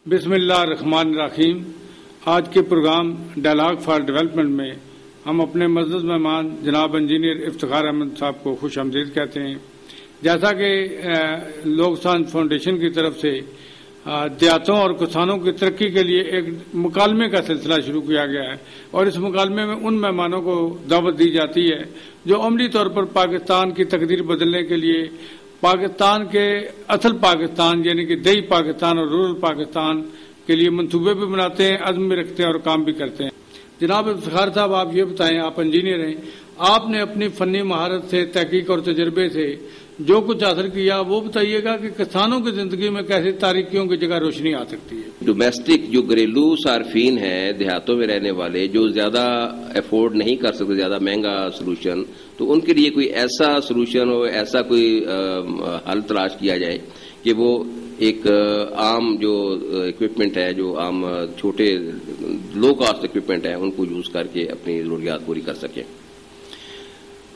بسم اللہ الرحمن الرحیم۔ آج کے پروگرام ڈائلاگ فار ڈیولپمنٹ میں ہم اپنے معزز مہمان جناب انجینئر افتخار احمد صاحب کو خوش آمدید کہتے ہیں۔ جیسا کہ لوکسان فاؤنڈیشن کی طرف سے دیہاتوں اور کسانوں کی ترقی کے لیے ایک مکالمے کا سلسلہ شروع کیا گیا ہے، اور اس مکالمے میں ان مہمانوں کو دعوت دی جاتی ہے جو عملی طور پر پاکستان کی تقدیر بدلنے کے لیے پاکستان کے اصل پاکستان یعنی کہ دیہی پاکستان اور رورل پاکستان کے لیے منصوبے بھی بناتے ہیں، عزم بھی رکھتے ہیں اور کام بھی کرتے ہیں۔ جناب افتخار صاحب، آپ یہ بتائیں، آپ انجینئر ہیں، آپ نے اپنی فنی مہارت سے، تحقیق اور تجربے سے جو کچھ حاصل کیا وہ بتائیے گا کہ کسانوں کی زندگی میں کیسے تاریکیوں کی جگہ روشنی آ سکتی ہے۔ ڈومیسٹک جو گھریلو صارفین ہیں دیہاتوں میں رہنے والے، جو زیادہ افورڈ نہیں کر سکتے زیادہ مہنگا سولوشن، تو ان کے لیے کوئی ایسا سولوشن ہو، ایسا کوئی حل تلاش کیا جائے کہ وہ ایک عام جو اکوپمنٹ ہے، جو عام چھوٹے لو کاسٹ اکوپمنٹ ہے، ان کو یوز کر کے اپنی ضروریات پوری کر سکیں۔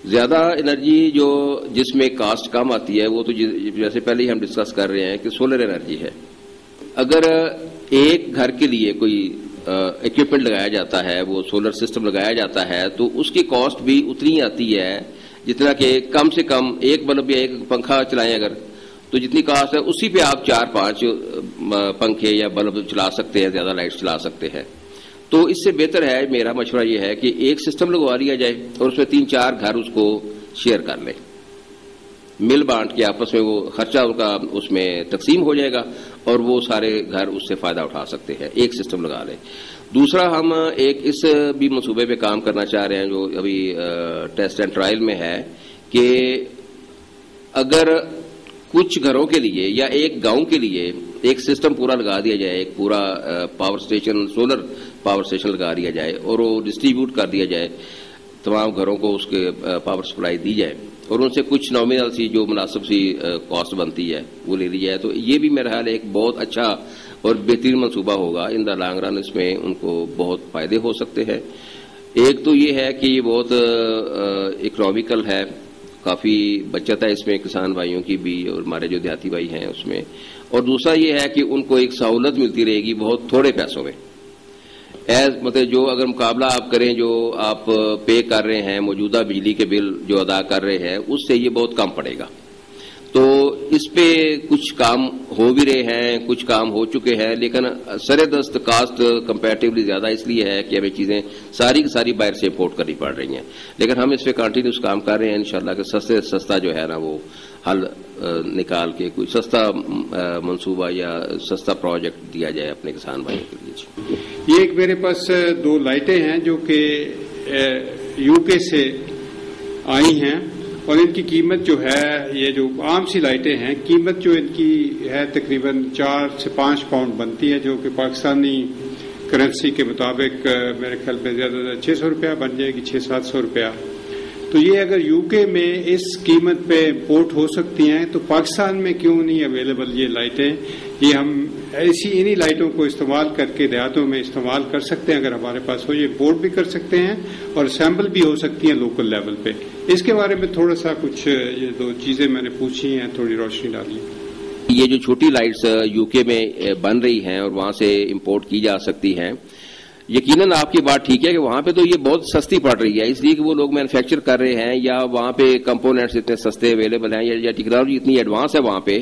زیادہ انرجی جو جس میں کاسٹ کم آتی ہے وہ تو جیسے پہلے ہی ہم ڈسکس کر رہے ہیں کہ سولر انرجی ہے۔ اگر ایک گھر کے لیے کوئی اکوپمنٹ لگایا جاتا ہے، وہ سولر سسٹم لگایا جاتا ہے، تو اس کی کاسٹ بھی اتنی آتی ہے جتنا کہ کم سے کم ایک بلب یا ایک پنکھا چلائیں اگر، تو جتنی کاسٹ ہے اسی پہ آپ 4-5 پنکھے یا بلب چلا سکتے ہیں، زیادہ لائٹ چلا سکتے ہیں۔ تو اس سے بہتر ہے، میرا مشورہ یہ ہے کہ ایک سسٹم لگوا لیا جائے اور اس میں 3-4 گھر اس کو شیئر کر لیں، مل بانٹ کے آپس میں وہ خرچہ ان کا اس میں تقسیم ہو جائے گا اور وہ سارے گھر اس سے فائدہ اٹھا سکتے ہیں، ایک سسٹم لگا لیں۔ دوسرا، ہم ایک اس بھی منصوبے پہ کام کرنا چاہ رہے ہیں جو ابھی ٹیسٹ اینڈ ٹرائل میں ہے، کہ اگر کچھ گھروں کے لیے یا ایک گاؤں کے لیے ایک سسٹم پورا لگا دیا جائے، ایک پورا power station, solar power station لگا دیا جائے اور وہ ڈسٹریبیوٹ کر دیا جائے، تمام گھروں کو اس کے پاور سپلائی دی جائے اور ان سے کچھ نامنل سی جو مناسب سی کاسٹ بنتی ہے وہ لے لی جائے، تو یہ بھی میرا خیال ایک بہت اچھا اور بہترین منصوبہ ہوگا۔ ان دا لانگ رن اس میں ان کو بہت فائدے ہو سکتے ہیں۔ ایک تو یہ ہے کہ یہ بہت اکنامیکل ہے، کافی بچت ہے اس میں کسان بھائیوں کی بھی اور ہمارے جو دیہاتی بھائی ہیں اس میں، اور دوسرا یہ ہے کہ ان کو ایک سہولت ملتی رہے گی بہت تھوڑے پیسوں میں، مطلب جو اگر مقابلہ آپ کریں جو آپ پے کر رہے ہیں موجودہ بجلی کے بل جو ادا کر رہے ہیں، اس سے یہ بہت کم پڑے گا۔ تو اس پہ کچھ کام ہو بھی رہے ہیں، کچھ کام ہو چکے ہیں، لیکن سر دست کاسٹ کمپیریٹیولی زیادہ اس لیے ہے کہ ہمیں چیزیں ساری کی ساری باہر سے امپورٹ کرنی پڑ رہی ہیں، لیکن ہم اس پہ کنٹینیوس کام کر رہے ہیں انشاءاللہ کہ سستے سے سستا جو ہے نا وہ حل نکال کے کوئی سستا منصوبہ یا سستا پروجیکٹ دیا جائے اپنے کسان بھائیوں کے لیے۔ یہ ایک میرے پاس 2 لائٹیں ہیں جو کہ یو کے سے آئی ہیں، اور ان کی قیمت جو ہے، یہ جو عام سی لائٹیں ہیں، قیمت جو ان کی ہے تقریباً 4 سے 5 پاؤنڈ بنتی ہے، جو کہ پاکستانی کرنسی کے مطابق میرے خیال میں زیادہ سے زیادہ 600 روپیہ بن جائے گی، 600-700 روپیہ۔ تو یہ اگر یو کے میں اس قیمت پہ امپورٹ ہو سکتی ہیں تو پاکستان میں کیوں نہیں اویلیبل یہ لائٹیں؟ یہ ہم انہی لائٹوں کو استعمال کر کے دیہاتوں میں استعمال کر سکتے ہیں، اگر ہمارے پاس ہو، یہ امپورٹ بھی کر سکتے ہیں اور اسمبل بھی ہو سکتی ہیں لوکل لیول پہ۔ اس کے بارے میں تھوڑا سا کچھ یہ 2 چیزیں میں نے پوچھی ہیں، تھوڑی روشنی ڈالی۔ یہ جو چھوٹی لائٹس یو کے میں بن رہی ہیں اور وہاں سے امپورٹ کی جا سکتی ہیں، یقیناً آپ کی بات ٹھیک ہے کہ وہاں پہ تو یہ بہت سستی پڑ رہی ہے، اس لیے کہ وہ لوگ مینوفیکچر کر رہے ہیں یا وہاں پہ کمپوننٹس اتنے سستے اویلیبل ہیں یا ٹیکنالوجی اتنی ایڈوانس ہے وہاں پہ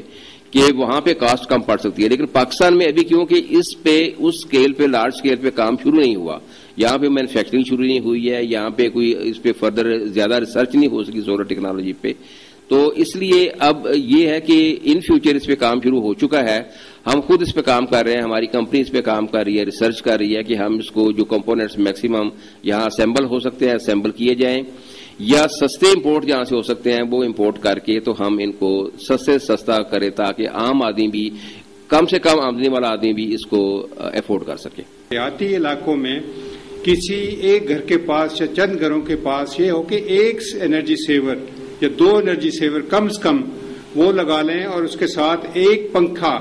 کہ وہاں پہ کاسٹ کم پڑ سکتی ہے۔ لیکن پاکستان میں ابھی کیونکہ اس پہ اس اسکیل پہ لارج اسکیل پہ کام شروع نہیں ہوا، یہاں پہ مینوفیکچرنگ شروع نہیں ہوئی ہے، یہاں پہ کوئی اس پہ فردر زیادہ ریسرچ نہیں ہو سکی سولر ٹیکنالوجی پہ، تو اس لیے اب یہ ہے کہ ان فیوچر اس پہ کام شروع ہو چکا ہے، ہم خود اس پہ کام کر رہے ہیں، ہماری کمپنی اس پہ کام کر رہی ہے، ریسرچ کر رہی ہے کہ ہم اس کو جو کمپوننٹس میکسیمم یہاں اسمبل ہو سکتے ہیں اسمبل کیے جائیں، یا سستے امپورٹ جہاں سے ہو سکتے ہیں وہ امپورٹ کر کے تو ہم ان کو سستے سستا کریں تاکہ عام آدمی بھی، کم سے کم آمدنی والا آدمی بھی اس کو افورڈ کر سکے۔ دیہاتی علاقوں میں کسی ایک گھر کے پاس یا چند گھروں کے پاس یہ ہو کہ ایک انرجی سیور یا 2 انرجی سیور کم سے کم وہ لگا لیں، اور اس کے ساتھ ایک پنکھا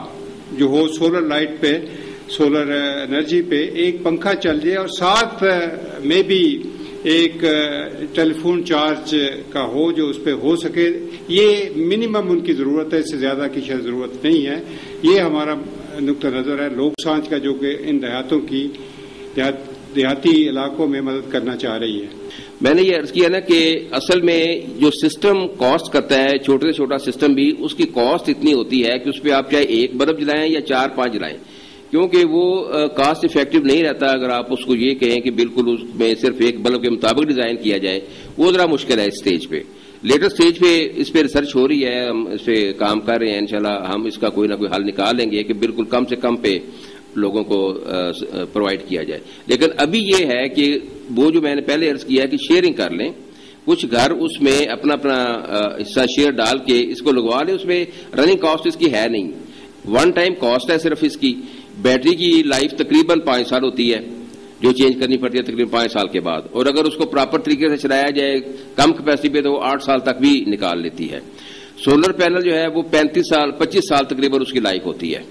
جو ہو سولر لائٹ پہ، سولر انرجی پہ ایک پنکھا چل جائے، اور ساتھ میں بھی ایک ٹیلی فون چارج کا ہو جو اس پہ ہو سکے۔ یہ منیمم ان کی ضرورت ہے، اس سے زیادہ کی شاید ضرورت نہیں ہے۔ یہ ہمارا نقطہ نظر ہے لوک سانچ کا، جو کہ ان دیہاتوں کی دیہاتی علاقوں میں مدد کرنا چاہ رہی ہے؟ میں نے یہ عرض کیا نا کہ اصل میں جو سسٹم کاسٹ کرتا ہے، چھوٹے سے چھوٹا سسٹم بھی، اس کی کاسٹ اتنی ہوتی ہے کہ اس پہ آپ چاہے ایک بلب جلائیں یا 4-5 جلائیں، کیونکہ وہ کاسٹ افیکٹو نہیں رہتا اگر آپ اس کو یہ کہیں کہ بالکل اس میں صرف ایک بلب کے مطابق ڈیزائن کیا جائے، وہ ذرا مشکل ہے اس سٹیج پہ۔ لیٹر سٹیج پہ اس پہ ریسرچ ہو رہی ہے، ہم اس پہ کام کر رہے ہیں، انشاءاللہ ہم اس کا کوئی نہ کوئی حل نکال لیں گے کہ بالکل کم سے کم پہ لوگوں کو پرووائڈ کیا جائے۔ لیکن ابھی یہ ہے کہ وہ جو میں نے پہلے عرض کیا ہے کہ شیئرنگ کر لیں، کچھ گھر اس میں اپنا اپنا حصہ شیئر ڈال کے اس کو لگوا لیں، اس میں رننگ کاسٹ اس کی ہے نہیں، ون ٹائم کاسٹ ہے صرف اس کی۔ بیٹری کی لائف تقریباً 5 سال ہوتی ہے، جو چینج کرنی پڑتی ہے تقریباً 5 سال کے بعد، اور اگر اس کو پراپر طریقے سے چلایا جائے کم کیپیسٹی پہ تو وہ 8 سال تک بھی نکال لیتی ہے۔ سولر پینل جو ہے وہ 25 سال تقریباً اس کی لائف ہوتی ہے،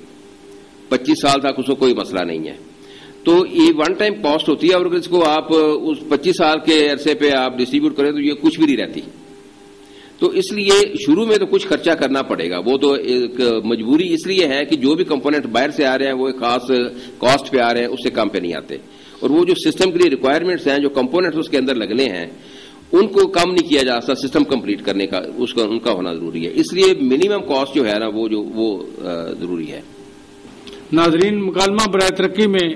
25 سال تک اس کو کوئی مسئلہ نہیں ہے۔ تو یہ ون ٹائم کاسٹ ہوتی ہے، اور اگر اس کو آپ اس 25 سال کے عرصے پہ آپ ڈسٹریبیوٹ کریں تو یہ کچھ بھی نہیں رہتی۔ تو اس لیے شروع میں تو کچھ خرچہ کرنا پڑے گا، وہ تو ایک مجبوری اس لیے ہے کہ جو بھی کمپوننٹ باہر سے آ رہے ہیں وہ ایک خاص کاسٹ پہ آ رہے ہیں، اس سے کم پہ نہیں آتے، اور وہ جو سسٹم کے لیے ریکوائرمنٹس ہیں، جو کمپوننٹس اس کے اندر لگنے ہیں، ان کو کم نہیں کیا جا سکتا سسٹم کمپلیٹ کرنے کا، اس کا ان کا ہونا ضروری ہے۔ اس لیے منیمم کاسٹ جو ہے نا وہ ضروری ہے۔ ناظرین، مکالمہ برائے ترقی میں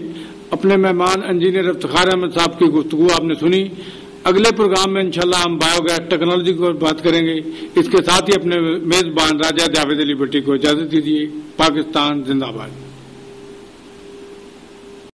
اپنے مہمان انجینئر افتخار احمد صاحب کی گفتگو آپ نے سنی۔ اگلے پروگرام میں انشاءاللہ ہم بایو گیس ٹیکنالوجی کی بات کریں گے۔ اس کے ساتھ ہی اپنے میزبان راجہ جاوید علی بھٹی کو اجازت دیجیے۔ پاکستان زندہ باد۔